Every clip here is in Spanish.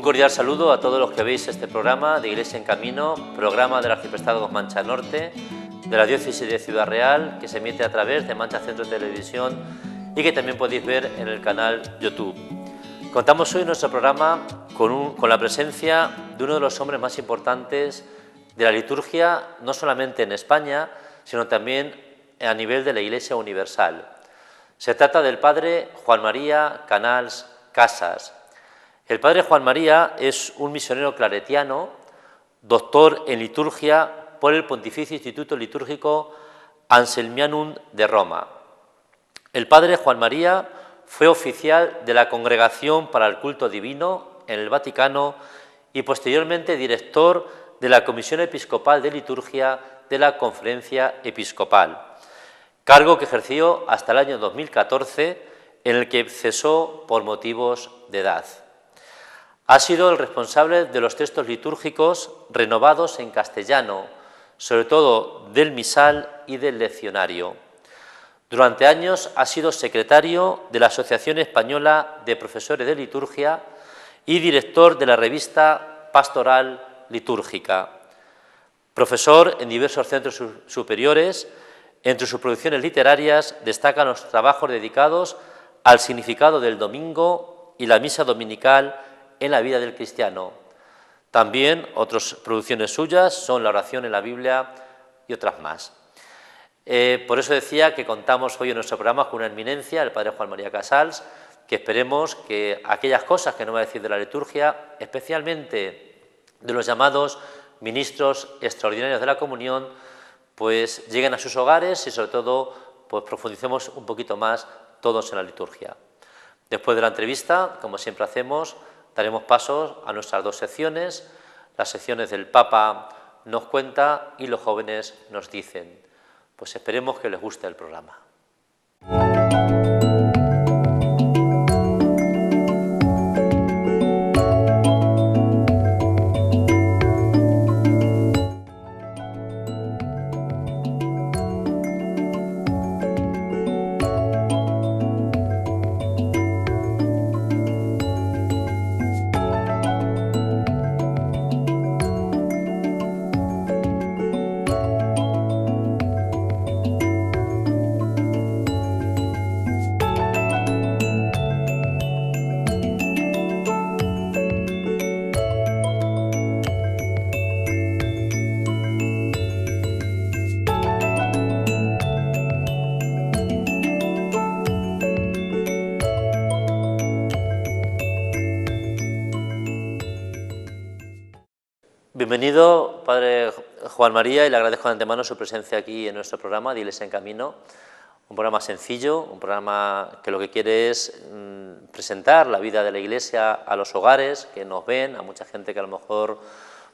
cordial saludo a todos los que veis este programa de Iglesia en Camino, programa del Arciprestazgo Mancha Norte, de la Diócesis de Ciudad Real, que se emite a través de Mancha Centro Televisión y que también podéis ver en el canal YouTube. Contamos hoy en nuestro programa con la presencia de uno de los hombres más importantes de la liturgia, no solamente en España, sino también a nivel de la Iglesia Universal. Se trata del padre Juan María Canals Casas. El padre Juan María es un misionero claretiano, doctor en liturgia por el Pontificio Instituto Litúrgico Anselmianum de Roma. El padre Juan María fue oficial de la Congregación para el Culto Divino en el Vaticano y posteriormente director de la Comisión Episcopal de Liturgia de la Conferencia Episcopal, cargo que ejerció hasta el año 2014, en el que cesó por motivos de edad. Ha sido el responsable de los textos litúrgicos renovados en castellano, sobre todo del misal y del leccionario. Durante años ha sido secretario de la Asociación Española de Profesores de Liturgia y director de la revista Pastoral Litúrgica. Profesor en diversos centros superiores. Entre sus producciones literarias destacan los trabajos dedicados al significado del domingo y la misa dominical en la vida del cristiano. También otras producciones suyas son la oración en la Biblia y otras más. Por eso decía que contamos hoy en nuestro programa con una eminencia, el padre Juan María Casals, que esperemos que aquellas cosas que nos va a decir de la liturgia, especialmente de los llamados ministros extraordinarios de la comunión, pues lleguen a sus hogares y sobre todo pues profundicemos un poquito más todos en la liturgia. Después de la entrevista, como siempre hacemos, daremos paso a nuestras dos secciones, las secciones del Papa nos cuenta y los jóvenes nos dicen. Pues esperemos que les guste el programa. Bienvenido, padre Juan María, y le agradezco de antemano su presencia aquí en nuestro programa de Iglesia en Camino. Un programa sencillo, un programa que lo que quiere es presentar la vida de la Iglesia a los hogares que nos ven, a mucha gente que a lo mejor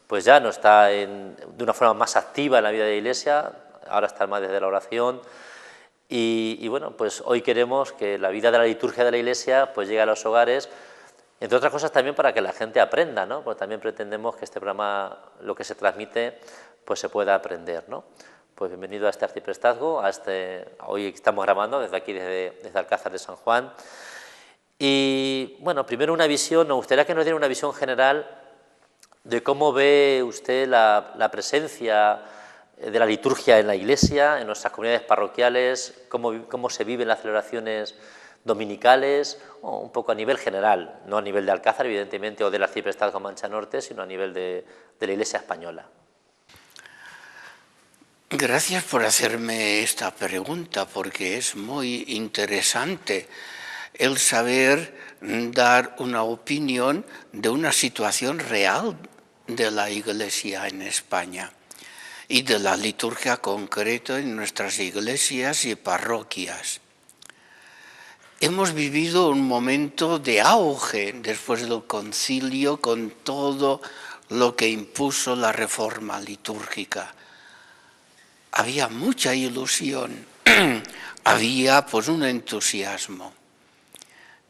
pues ya no está de una forma más activa en la vida de la Iglesia, ahora está más desde la oración. Y bueno, pues hoy queremos que la vida de la liturgia de la Iglesia pues llegue a los hogares, entre otras cosas también para que la gente aprenda, ¿no? Porque también pretendemos que este programa, lo que se transmite, pues se pueda aprender, ¿no? Pues bienvenido a este arciprestazgo, hoy estamos grabando desde aquí, desde Alcázar de San Juan. Y bueno, primero una visión, nos gustaría que nos diera una visión general de cómo ve usted la presencia de la liturgia en la Iglesia, en nuestras comunidades parroquiales, cómo se viven las celebraciones dominicales, un poco a nivel general, no a nivel de Alcázar, evidentemente, o del Arciprestazgo Mancha Norte, sino a nivel de la Iglesia española. Gracias por hacerme esta pregunta, porque es muy interesante el saber dar una opinión de una situación real de la Iglesia en España y de la liturgia concreta en nuestras iglesias y parroquias. Hemos vivido un momento de auge después del concilio con todo lo que impuso la reforma litúrgica. Había mucha ilusión, había pues un entusiasmo,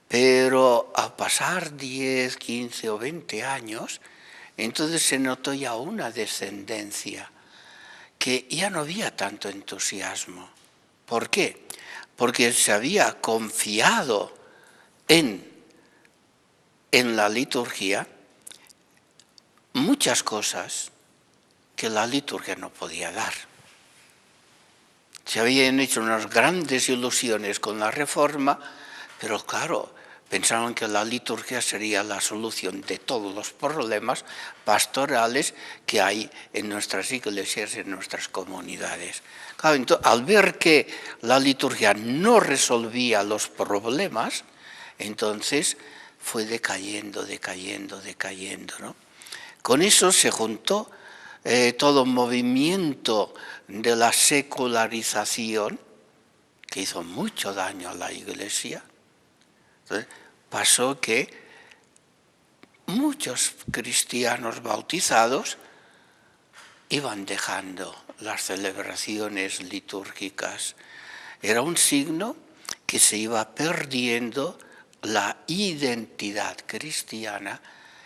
pero al pasar 10, 15 o 20 años, entonces se notó ya una descendencia, que ya no había tanto entusiasmo. ¿Por qué? Porque se había confiado en la liturgia muchas cosas que la liturgia no podía dar. Se habían hecho unas grandes ilusiones con la Reforma, pero claro, pensaron que la liturgia sería la solución de todos los problemas pastorales que hay en nuestras iglesias, en nuestras comunidades. Claro, entonces, al ver que la liturgia no resolvía los problemas, entonces fue decayendo, ¿no? Con eso se juntó todo movimiento de la secularización, que hizo mucho daño a la Iglesia. Entonces, pasó que muchos cristianos bautizados iban dejando las celebraciones litúrgicas. Era un signo que se iba perdiendo la identidad cristiana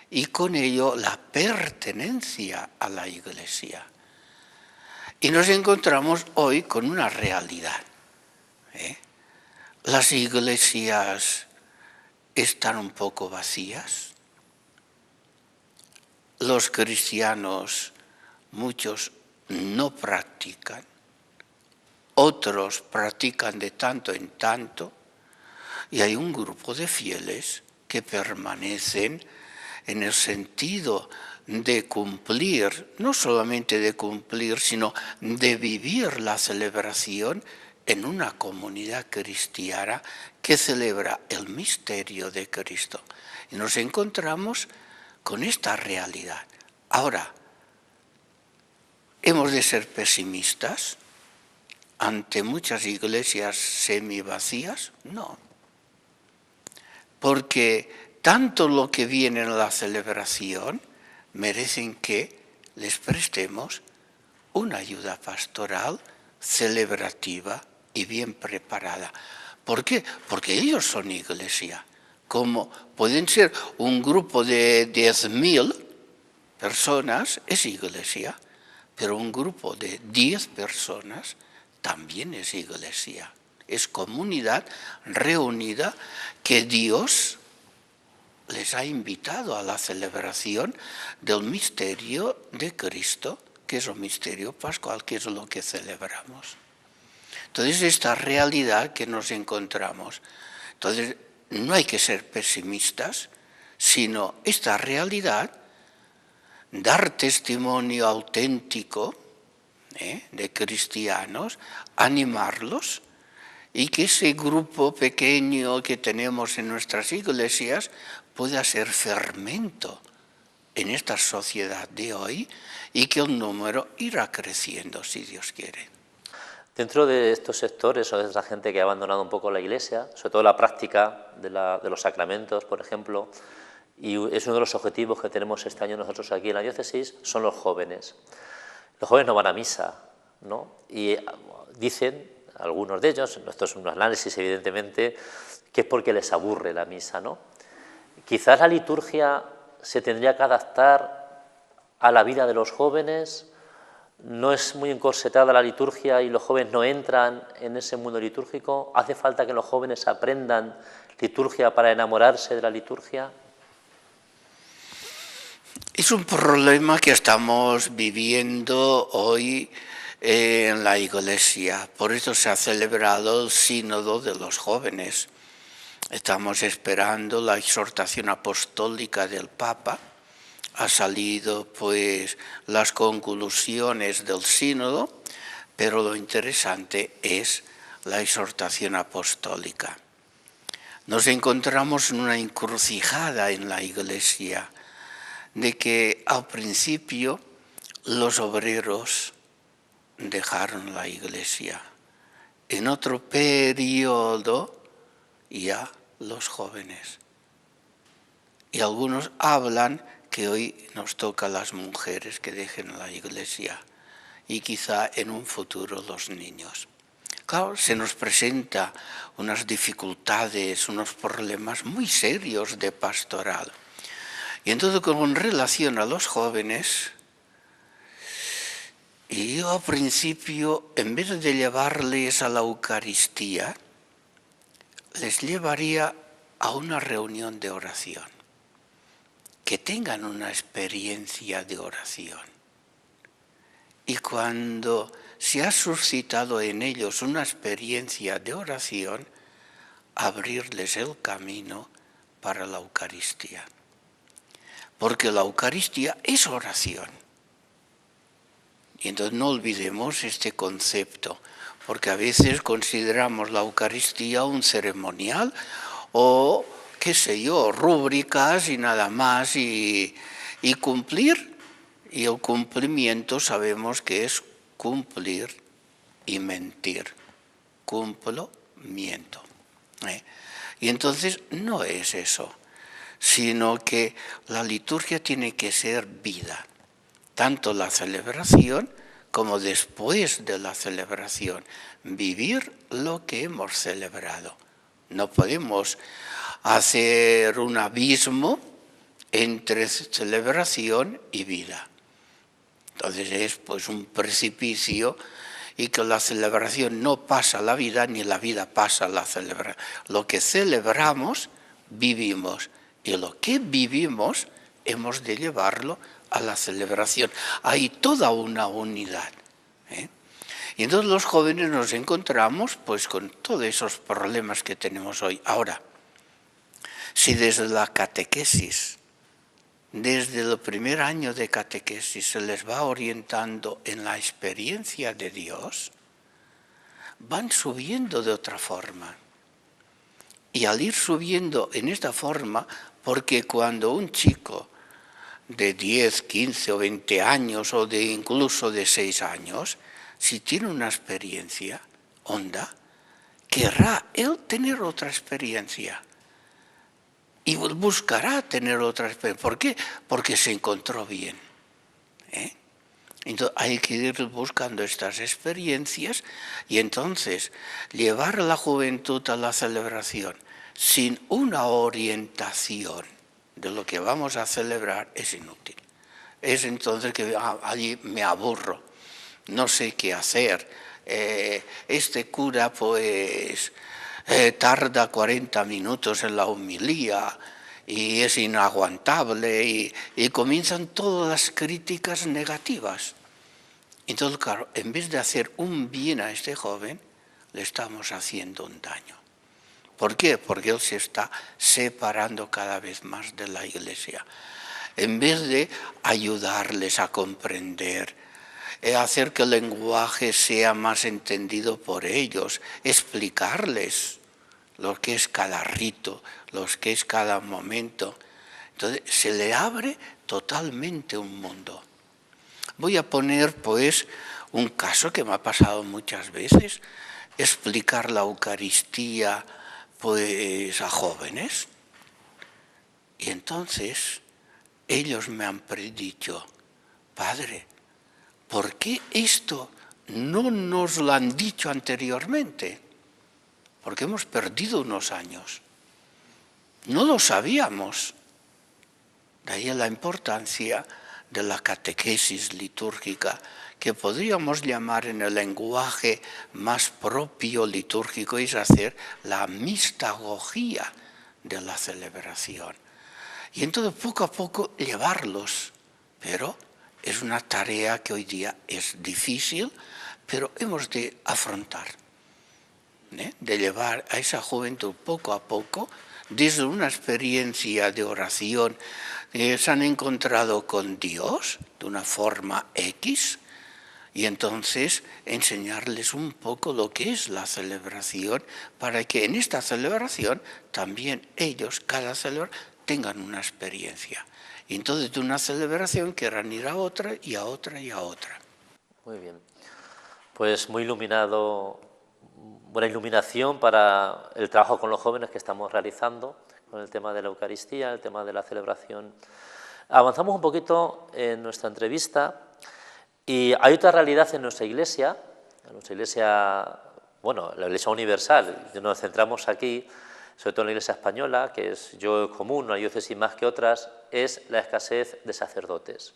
y con ello la pertenencia a la Iglesia. Y nos encontramos hoy con una realidad. Las iglesias están un poco vacías. Los cristianos, muchos no practican, otros practican de tanto en tanto, y hay un grupo de fieles que permanecen en el sentido de cumplir, no solamente de cumplir, sino de vivir la celebración en una comunidad cristiana que celebra el misterio de Cristo. Y nos encontramos con esta realidad. Ahora, ¿hemos de ser pesimistas ante muchas iglesias semivacías? No. Porque tanto lo que viene en la celebración merecen que les prestemos una ayuda pastoral, celebrativa y bien preparada. ¿Por qué? Porque ellos son iglesia. Como pueden ser un grupo de 10.000 personas, es iglesia, pero un grupo de 10 personas también es iglesia. Es comunidad reunida que Dios les ha invitado a la celebración del misterio de Cristo, que es el misterio pascual, que es lo que celebramos. Entonces, esta realidad que nos encontramos. Entonces, no hay que ser pesimistas, sino esta realidad, dar testimonio auténtico de cristianos, animarlos, y que ese grupo pequeño que tenemos en nuestras iglesias pueda ser fermento en esta sociedad de hoy y que el número irá creciendo, si Dios quiere. Dentro de estos sectores o de esa gente que ha abandonado un poco la Iglesia, sobre todo la práctica de los sacramentos, por ejemplo, y es uno de los objetivos que tenemos este año nosotros aquí en la diócesis, son los jóvenes. Los jóvenes no van a misa, ¿no? Y dicen algunos de ellos, esto es un análisis evidentemente, que es porque les aburre la misa, ¿no? Quizás la liturgia se tendría que adaptar a la vida de los jóvenes. No es muy encorsetada la liturgia y los jóvenes no entran en ese mundo litúrgico. ¿Hace falta que los jóvenes aprendan liturgia para enamorarse de la liturgia? Es un problema que estamos viviendo hoy en la Iglesia. Por eso se ha celebrado el Sínodo de los jóvenes. Estamos esperando la exhortación apostólica del Papa. Ha salido pues las conclusiones del sínodo, pero lo interesante es la exhortación apostólica. Nos encontramos en una encrucijada en la Iglesia de que al principio los obreros dejaron la Iglesia. En otro periodo ya los jóvenes. Y algunos hablan que hoy nos toca a las mujeres que dejen la Iglesia y quizá en un futuro los niños. Claro, se nos presenta unas dificultades, unos problemas muy serios de pastoral. Y entonces, con relación a los jóvenes, yo al principio, en vez de llevarles a la Eucaristía, les llevaría a una reunión de oración, que tengan una experiencia de oración. Y cuando se ha suscitado en ellos una experiencia de oración, abrirles el camino para la Eucaristía. Porque la Eucaristía es oración. Y entonces no olvidemos este concepto, porque a veces consideramos la Eucaristía un ceremonial o, qué sé yo, rúbricas y nada más, y cumplir. Y el cumplimiento sabemos que es cumplir y mentir. Cumplo, miento. Y entonces no es eso, sino que la liturgia tiene que ser vida, tanto la celebración como después de la celebración, vivir lo que hemos celebrado. No podemos hacer un abismo entre celebración y vida. Entonces es pues un precipicio, y que la celebración no pasa la vida, ni la vida pasa la celebración. Lo que celebramos, vivimos, y lo que vivimos hemos de llevarlo a la celebración. Hay toda una unidad. Y entonces los jóvenes nos encontramos pues con todos esos problemas que tenemos hoy. Ahora, si desde la catequesis, desde el primer año de catequesis se les va orientando en la experiencia de Dios, van subiendo de otra forma. Y al ir subiendo en esta forma, porque cuando un chico de 10, 15 o 20 años o incluso de 6 años, si tiene una experiencia honda, querrá él tener otra experiencia. Y buscará tener otra experiencia. ¿Por qué? Porque se encontró bien. Entonces hay que ir buscando estas experiencias, y entonces llevar a la juventud a la celebración sin una orientación de lo que vamos a celebrar es inútil. Es entonces que allí me aburro, no sé qué hacer. Este cura pues tarda 40 minutos en la homilía y es inaguantable, y comienzan todas las críticas negativas. Entonces, claro, en vez de hacer un bien a este joven, le estamos haciendo un daño. ¿Por qué? Porque él se está separando cada vez más de la Iglesia. En vez de ayudarles a comprender, hacer que el lenguaje sea más entendido por ellos, explicarles lo que es cada rito, lo que es cada momento. Entonces se le abre totalmente un mundo. Voy a poner pues un caso que me ha pasado muchas veces, explicar la Eucaristía pues a jóvenes. Y entonces ellos me han predicho: Padre, ¿por qué esto no nos lo han dicho anteriormente? Porque hemos perdido unos años. No lo sabíamos. De ahí la importancia de la catequesis litúrgica, que podríamos llamar en el lenguaje más propio litúrgico, es hacer la mistagogía de la celebración. Y entonces poco a poco llevarlos, pero es una tarea que hoy día es difícil, pero hemos de afrontar, de llevar a esa juventud poco a poco, desde una experiencia de oración, se han encontrado con Dios de una forma X, y entonces enseñarles un poco lo que es la celebración, para que en esta celebración también ellos, cada celebración, tengan una experiencia. Y entonces de una celebración quieran ir a otra y a otra y a otra. Muy bien. Pues muy iluminado, buena iluminación para el trabajo con los jóvenes que estamos realizando, con el tema de la Eucaristía, el tema de la celebración. Avanzamos un poquito en nuestra entrevista, y hay otra realidad en nuestra iglesia, bueno, la Iglesia universal. Nos centramos aquí, sobre todo en la Iglesia española, que es yo común, una diócesis más que otras, es la escasez de sacerdotes.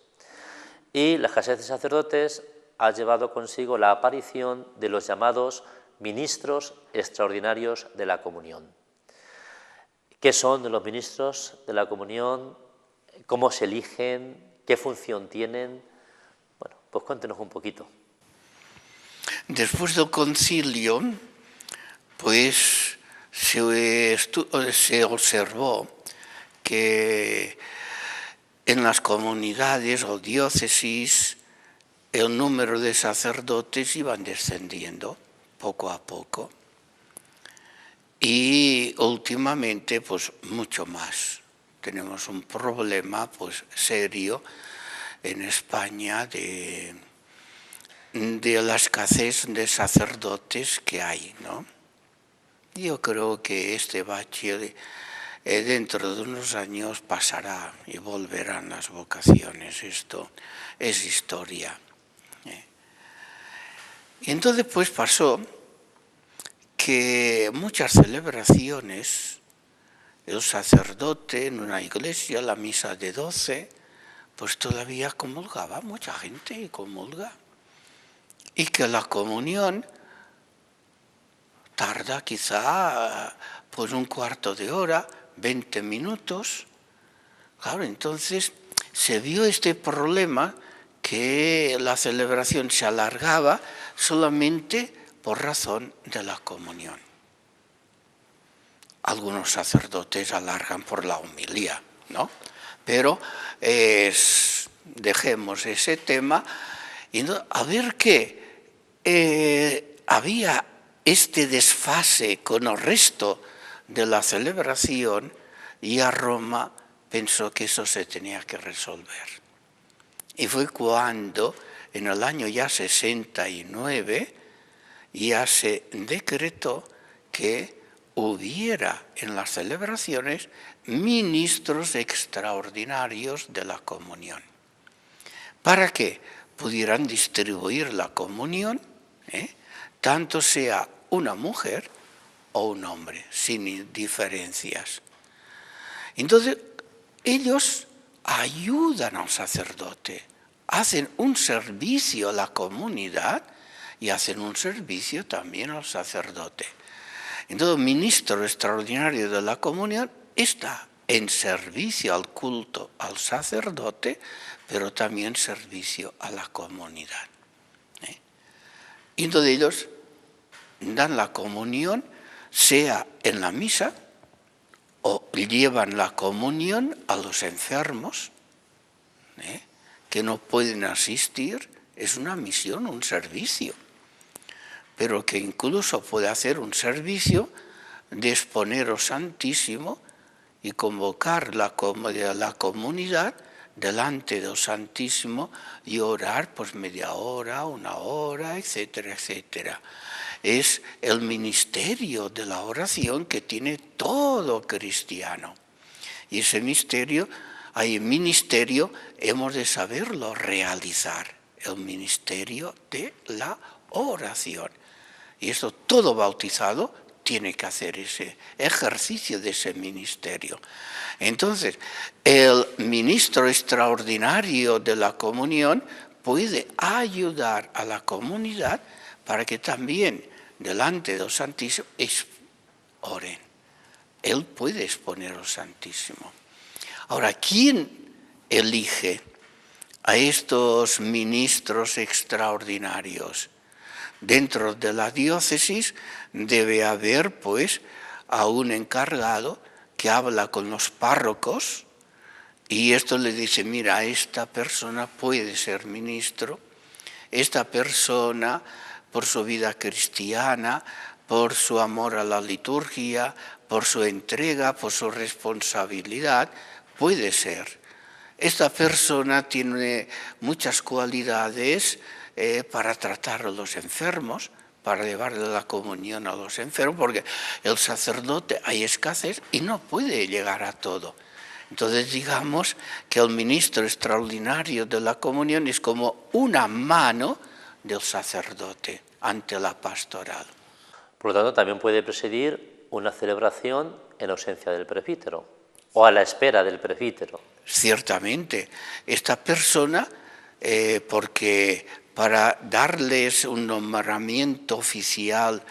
Y la escasez de sacerdotes ha llevado consigo la aparición de los llamados ministros extraordinarios de la comunión. ¿Qué son los ministros de la comunión ¿Cómo se eligen? ¿Qué función tienen? Bueno, pues cuéntenos un poquito. Después del concilio, pues se observó que en las comunidades o diócesis el número de sacerdotes iban descendiendo poco a poco y últimamente pues mucho más. Tenemos un problema pues serio en España de la escasez de sacerdotes que hay, ¿no? Yo creo que este bache dentro de unos años pasará y volverán las vocaciones. Esto es historia. Y entonces pues pasó que muchas celebraciones, el sacerdote en una iglesia, la misa de 12, pues todavía comulgaba, mucha gente comulga. Y que la comunión tarda quizá pues un cuarto de hora, 20 minutos. Claro, entonces se vio este problema que la celebración se alargaba solamente por razón de la comunión. Algunos sacerdotes alargan por la homilía, ¿no? Pero dejemos ese tema y a ver qué. Había este desfase con el resto de la celebración y a Roma pensó que eso se tenía que resolver. Y fue cuando en el año ya 69 ya se decretó que hubiera en las celebraciones ministros extraordinarios de la comunión. ¿Para qué? Pudieran distribuir la comunión, tanto sea una mujer o un hombre, sin diferencias. Entonces, ellos ayudan al sacerdote, hacen un servicio a la comunidad y hacen un servicio también al sacerdote. Entonces, el ministro extraordinario de la comunión está en servicio al culto al sacerdote, pero también servicio a la comunidad. Y entonces ellos dan la comunión, sea en la misa, o llevan la comunión a los enfermos, que no pueden asistir. Es una misión, un servicio, pero que incluso puede hacer un servicio de exponer al Santísimo y convocar la comunidad delante del Santísimo y orar pues media hora, una hora, etcétera, etcétera. Es el ministerio de la oración que tiene todo cristiano. Y ese ministerio hemos de saberlo realizar, el ministerio de la oración. Y esto todo bautizado tiene que hacer ese ejercicio de ese ministerio. Entonces, el ministro extraordinario de la comunión puede ayudar a la comunidad para que también delante del Santísimo oren. Él puede exponer al Santísimo. Ahora, ¿quién elige a estos ministros extraordinarios? Dentro de la diócesis debe haber, pues, a un encargado que habla con los párrocos y esto le dice, mira, esta persona puede ser ministro, esta persona, por su vida cristiana, por su amor a la liturgia, por su entrega, por su responsabilidad, puede ser. Esta persona tiene muchas cualidades para tratar a los enfermos, para llevarle la comunión a los enfermos, porque el sacerdote hay escasez y no puede llegar a todo. Entonces digamos que el ministro extraordinario de la comunión es como una mano del sacerdote ante la pastoral. Por lo tanto, también puede presidir una celebración en ausencia del presbítero o a la espera del presbítero. Ciertamente, esta persona, porque para darles un nombramiento oficial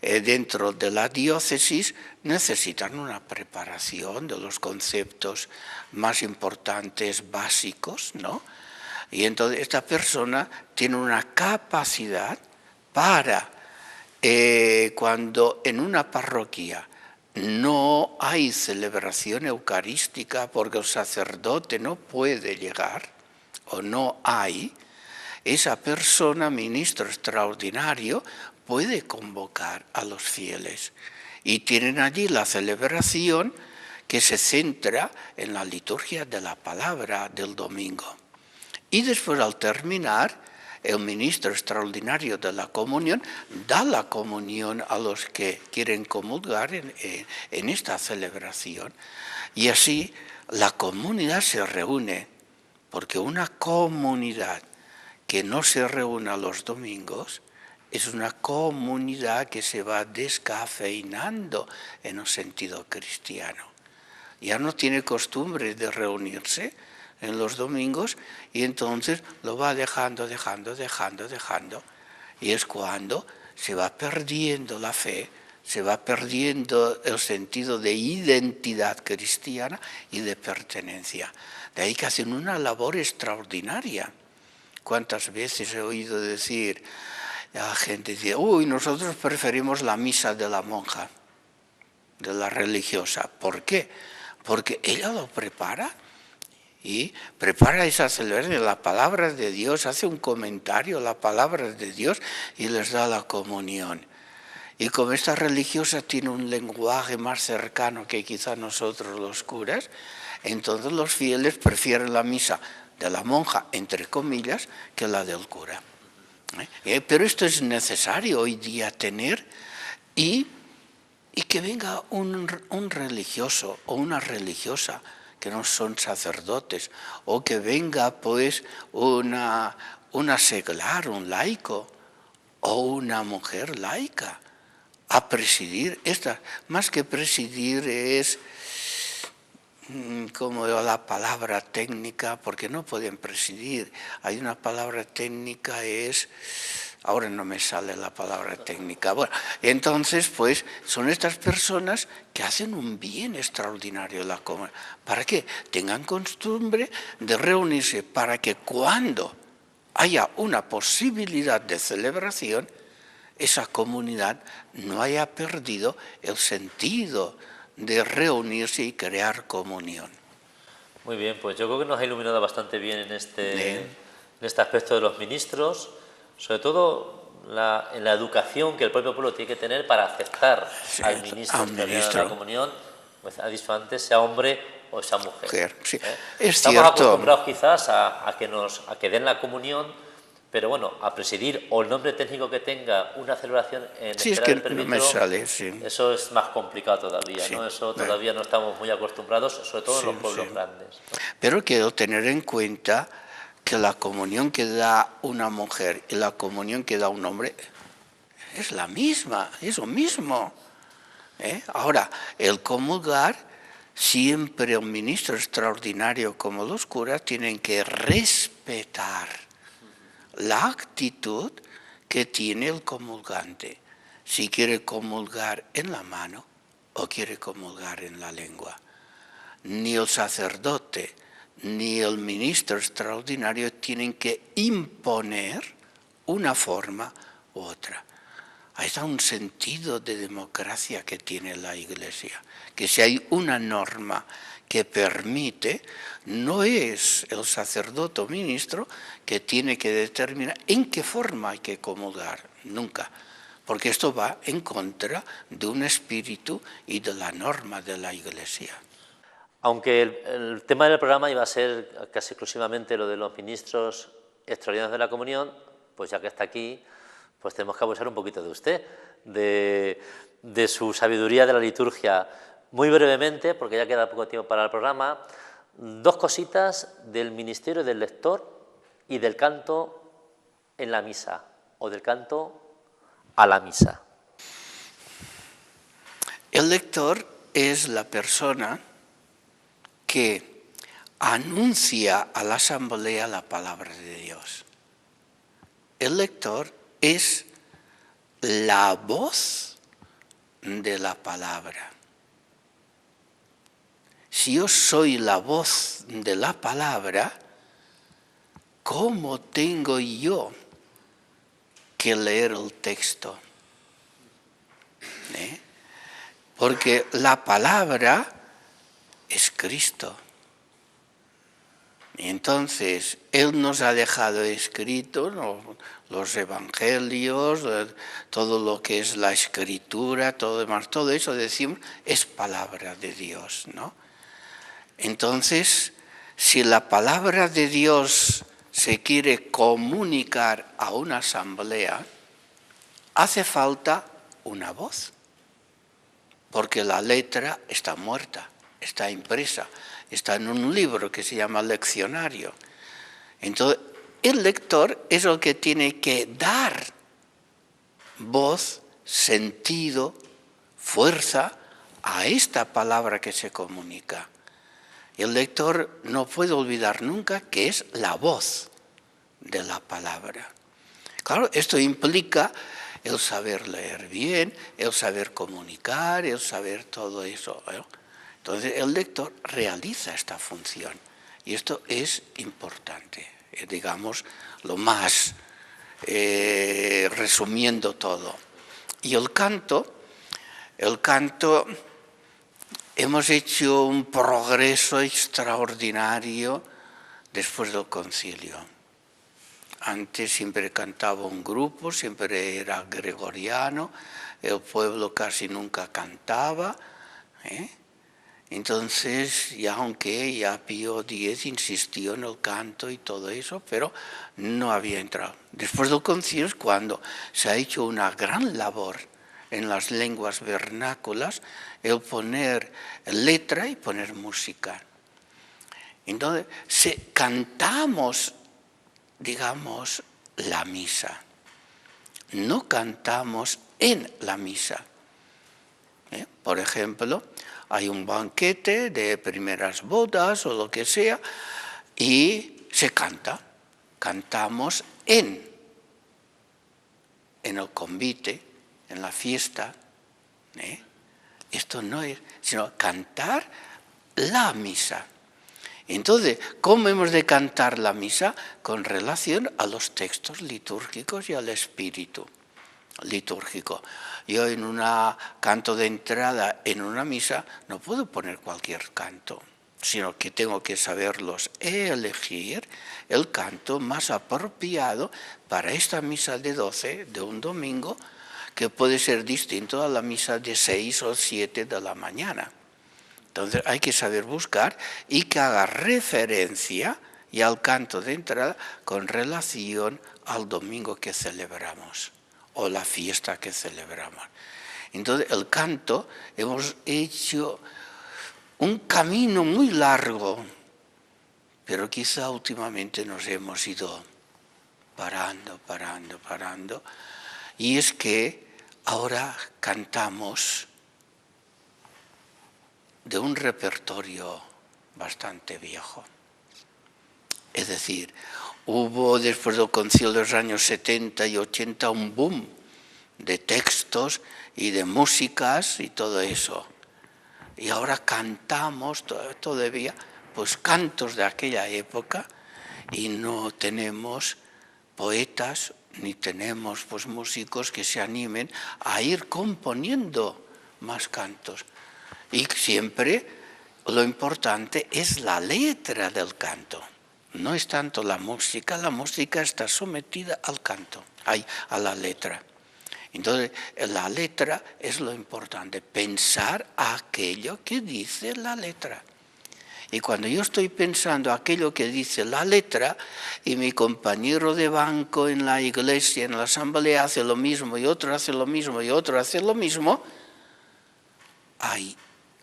dentro de la diócesis necesitan una preparación de los conceptos más importantes, básicos, ¿no? Y entonces esta persona tiene una capacidad para, cuando en una parroquia no hay celebración eucarística porque el sacerdote no puede llegar o no hay, esa persona, ministro extraordinario, puede convocar a los fieles. Y tienen allí la celebración que se centra en la liturgia de la palabra del domingo. Y después, al terminar, el ministro extraordinario de la comunión da la comunión a los que quieren comulgar en esta celebración. Y así la comunidad se reúne, porque una comunidad que no se reúna los domingos es una comunidad que se va descafeinando en un sentido cristiano. Ya no tiene costumbre de reunirse en los domingos y entonces lo va dejando. Y es cuando se va perdiendo la fe, se va perdiendo el sentido de identidad cristiana y de pertenencia. De ahí que hacen una labor extraordinaria. ¿Cuántas veces he oído decir, la gente dice, uy, nosotros preferimos la misa de la monja, de la religiosa? ¿Por qué? Porque ella lo prepara y prepara esa celebración de la palabra de Dios, hace un comentario, la palabra de Dios, y les da la comunión. Y como esta religiosa tiene un lenguaje más cercano que quizá nosotros los curas, entonces los fieles prefieren la misa de la monja, entre comillas, que la del cura. Pero esto es necesario hoy día tener, y que venga un religioso o una religiosa, que no son sacerdotes, o que venga pues una seglar, un laico, o una mujer laica, a presidir esta. Más que presidir es, como la palabra técnica, porque no pueden presidir. Hay una palabra técnica, ahora no me sale la palabra técnica. Bueno, entonces pues son estas personas que hacen un bien extraordinario en la comunidad. ¿Para qué? Tengan costumbre de reunirse, para que cuando haya una posibilidad de celebración, esa comunidad no haya perdido el sentido de reunirse y crear comunión. Muy bien, pues yo creo que nos ha iluminado bastante bien en este aspecto de los ministros, sobre todo en la educación que el propio pueblo tiene que tener para aceptar al ministro de la comunión, pues ha dicho antes, sea hombre o sea mujer. Sí. Estamos acostumbrados quizás a que den la comunión, pero bueno, a presidir o el nombre técnico que tenga una celebración en espera del perímetro, no me sale, eso es más complicado todavía, ¿no? Eso todavía no estamos muy acostumbrados, sobre todo en los pueblos grandes. Pero quiero tener en cuenta que la comunión que da una mujer y la comunión que da un hombre es la misma, es lo mismo. Ahora, el comulgar, siempre un ministro extraordinario como los curas tienen que respetar la actitud que tiene el comulgante, si quiere comulgar en la mano o quiere comulgar en la lengua. Ni el sacerdote ni el ministro extraordinario tienen que imponer una forma u otra. Ahí está un sentido de democracia que tiene la Iglesia, que si hay una norma que permite, no es el sacerdote o ministro que tiene que determinar en qué forma hay que comulgar, nunca, porque esto va en contra de un espíritu y de la norma de la Iglesia. Aunque el tema del programa iba a ser casi exclusivamente lo de los ministros extraordinarios de la comunión, pues ya que está aquí, pues tenemos que abusar un poquito de usted, de su sabiduría de la liturgia. Muy brevemente, porque ya queda poco tiempo para el programa, dos cositas del ministerio del lector y del canto en la misa, o del canto a la misa. El lector es la persona que anuncia a la asamblea la palabra de Dios. El lector es la voz de la palabra. Si yo soy la voz de la palabra, ¿cómo tengo yo que leer el texto? Porque la palabra es Cristo. Y entonces, Él nos ha dejado escrito, ¿no?, los evangelios, todo lo que es la escritura, todo demás, todo eso decimos es palabra de Dios, ¿no? Entonces, si la palabra de Dios se quiere comunicar a una asamblea, hace falta una voz, porque la letra está muerta, está impresa, está en un libro que se llama leccionario. Entonces, el lector es el que tiene que dar voz, sentido, fuerza a esta palabra que se comunica. El lector no puede olvidar nunca que es la voz de la palabra. Claro, esto implica el saber leer bien, el saber comunicar, el saber todo eso, ¿no? Entonces el lector realiza esta función y esto es importante, digamos, lo más resumiendo todo. Y el canto, hemos hecho un progreso extraordinario después del concilio. Antes siempre cantaba un grupo, siempre era gregoriano, el pueblo casi nunca cantaba, Entonces, ya aunque ya Pío X insistió en el canto y todo eso, pero no había entrado. Después del concilio es cuando se ha hecho una gran labor en las lenguas vernáculas, el poner letra y poner música. Entonces, cantamos, digamos, la misa. No cantamos en la misa. Por ejemplo, hay un banquete de primeras bodas o lo que sea y se canta. Cantamos en el convite, en la fiesta. Esto no es, sino cantar la misa. Entonces, ¿cómo hemos de cantar la misa? Con relación a los textos litúrgicos y al espíritu litúrgico. Yo en un canto de entrada en una misa no puedo poner cualquier canto, sino que tengo que saberlos elegir el canto más apropiado para esta misa de 12 de un domingo, que puede ser distinto a la misa de 6 o 7 de la mañana. Entonces hay que saber buscar y que haga referencia y al canto de entrada con relación al domingo que celebramos o la fiesta que celebramos. Entonces el canto, hemos hecho un camino muy largo, pero quizá últimamente nos hemos ido parando. Y es que ahora cantamos de un repertorio bastante viejo. Es decir, hubo después del concilio de los años 70 y 80 un boom de textos y de músicas y todo eso. Y ahora cantamos todavía pues cantos de aquella época y no tenemos poetas ni tenemos pues músicos que se animen a ir componiendo más cantos. Y siempre lo importante es la letra del canto. No es tanto la música está sometida al canto, a la letra. Entonces, la letra es lo importante, pensar aquello que dice la letra. Y cuando yo estoy pensando aquello que dice la letra y mi compañero de banco en la iglesia, en la asamblea hace lo mismo y otro hace lo mismo y otro hace lo mismo, hay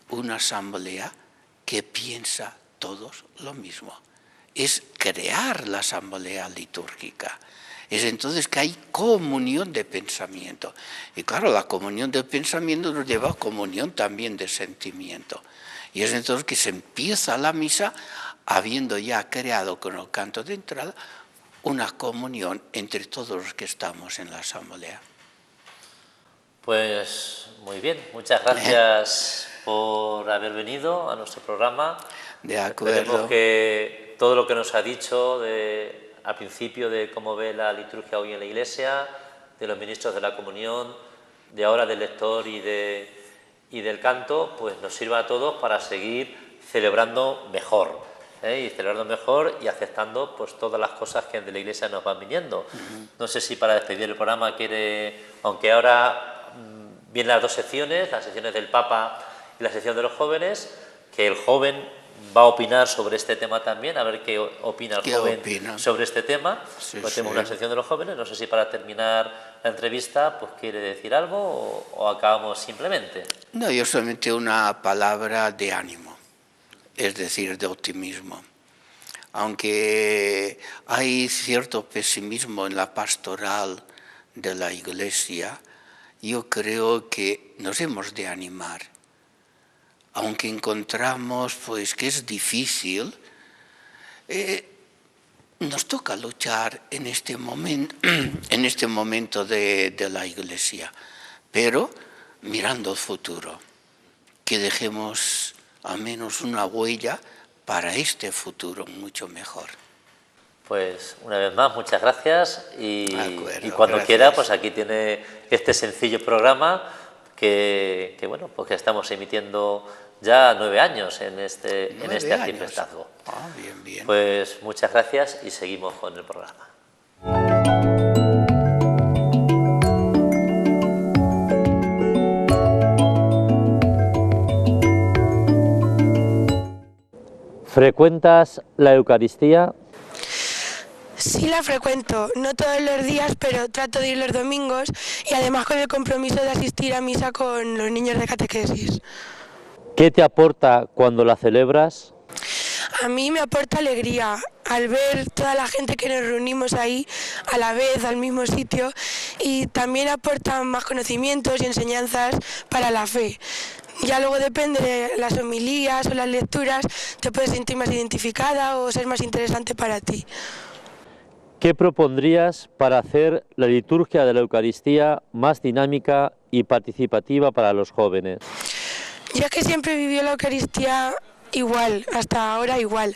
una asamblea que piensa todos lo mismo. Es crear la asamblea litúrgica. Es entonces que hay comunión de pensamiento. Y claro, la comunión de pensamiento nos lleva a comunión también de sentimiento. Y es entonces que se empieza la misa habiendo ya creado con el canto de entrada una comunión entre todos los que estamos en la asamblea. Pues muy bien, muchas gracias por haber venido a nuestro programa. De acuerdo. Esperemos que todo lo que nos ha dicho al principio de cómo ve la liturgia hoy en la Iglesia, de los ministros de la comunión, de ahora del lector y del canto, pues nos sirva a todos para seguir celebrando mejor. Y celebrando mejor y aceptando pues todas las cosas que de la Iglesia nos van viniendo. No sé si para despedir el programa quiere, aunque ahora vienen las dos secciones, las secciones del Papa y la sección de los jóvenes, que el joven va a opinar sobre este tema también, a ver qué opina el joven sobre este tema. Pues tenemos una sección de los jóvenes, no sé si para terminar la entrevista pues quiere decir algo o acabamos simplemente. No, yo solamente una palabra de ánimo. Es decir, de optimismo. Aunque hay cierto pesimismo en la pastoral de la Iglesia, yo creo que nos hemos de animar. Aunque encontramos pues, que es difícil, nos toca luchar en este momento de la Iglesia, pero mirando el futuro, que dejemos al menos una huella para este futuro mucho mejor. Pues una vez más, muchas gracias y cuando gracias. quiera, pues aquí tiene este sencillo programa que bueno, pues que estamos emitiendo ya 9 años en este arciprestazgo. Bien. Pues muchas gracias y seguimos con el programa. ¿Frecuentas la Eucaristía? Sí, la frecuento, no todos los días, pero trato de ir los domingos y además con el compromiso de asistir a misa con los niños de catequesis. ¿Qué te aporta cuando la celebras? A mí me aporta alegría al ver toda la gente que nos reunimos ahí a la vez, al mismo sitio, y también aporta más conocimientos y enseñanzas para la fe. Ya luego depende de las homilías o las lecturas, te puedes sentir más identificada o ser más interesante para ti. ¿Qué propondrías para hacer la liturgia de la Eucaristía más dinámica y participativa para los jóvenes? Ya que siempre vivió la Eucaristía igual, hasta ahora igual,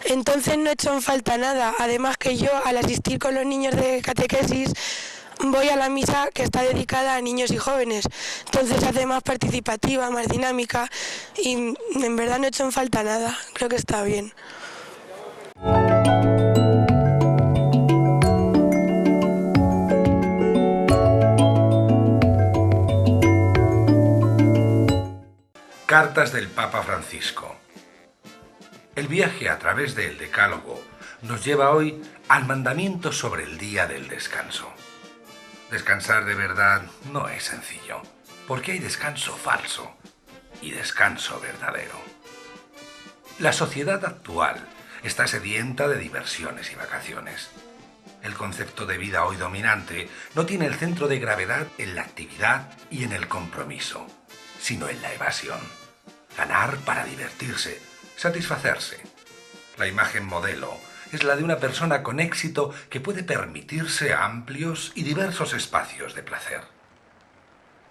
entonces no he hecho en falta nada, además que yo al asistir con los niños de catequesis voy a la misa que está dedicada a niños y jóvenes, entonces se hace más participativa, más dinámica y en verdad no he hecho en falta nada, creo que está bien. Cartas del Papa Francisco. El viaje a través del Decálogo nos lleva hoy al mandamiento sobre el día del descanso. Descansar de verdad no es sencillo, porque hay descanso falso y descanso verdadero. La sociedad actual está sedienta de diversiones y vacaciones. El concepto de vida hoy dominante no tiene el centro de gravedad en la actividad y en el compromiso, sino en la evasión. Ganar para divertirse, satisfacerse. La imagen modelo es la de una persona con éxito que puede permitirse amplios y diversos espacios de placer.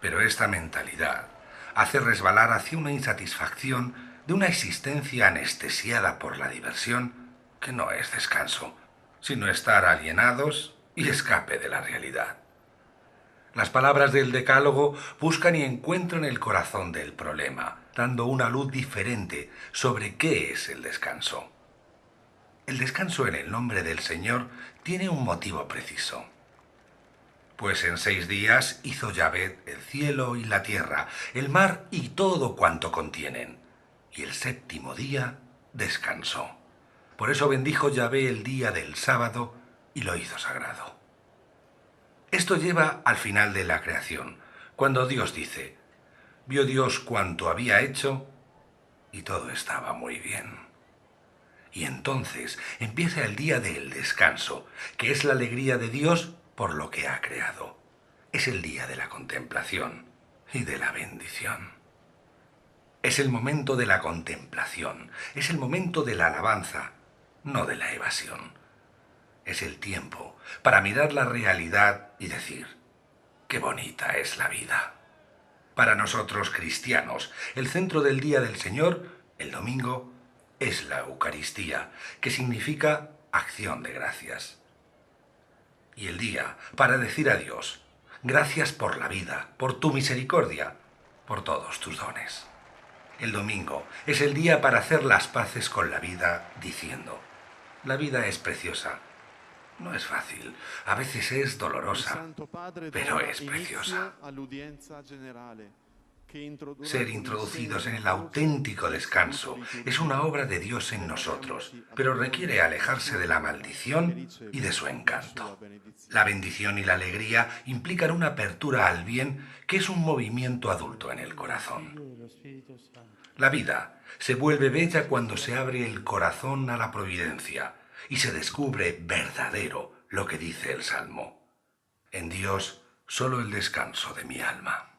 Pero esta mentalidad hace resbalar hacia una insatisfacción de una existencia anestesiada por la diversión que no es descanso, sino estar alienados y escape de la realidad. Las palabras del Decálogo buscan y encuentran el corazón del problema, dando una luz diferente sobre qué es el descanso. El descanso en el nombre del Señor tiene un motivo preciso. Pues en 6 días hizo Yahvé el cielo y la tierra, el mar y todo cuanto contienen, y el 7º día descansó. Por eso bendijo Yahvé el día del sábado y lo hizo sagrado. Esto lleva al final de la creación, cuando Dios dice: vio Dios cuanto había hecho y todo estaba muy bien. Y entonces empieza el día del descanso, que es la alegría de Dios por lo que ha creado. Es el día de la contemplación y de la bendición. Es el momento de la contemplación, es el momento de la alabanza, no de la evasión. Es el tiempo para mirar la realidad y decir: qué bonita es la vida. Para nosotros cristianos, el centro del día del Señor, el domingo, es la Eucaristía, que significa acción de gracias. Y el día para decir a Dios, gracias por la vida, por tu misericordia, por todos tus dones. El domingo es el día para hacer las paces con la vida, diciendo, la vida es preciosa. No es fácil, a veces es dolorosa, pero es preciosa. Ser introducidos en el auténtico descanso es una obra de Dios en nosotros, pero requiere alejarse de la maldición y de su encanto. La bendición y la alegría implican una apertura al bien que es un movimiento adulto en el corazón. La vida se vuelve bella cuando se abre el corazón a la providencia y se descubre verdadero lo que dice el Salmo. En Dios solo el descanso de mi alma.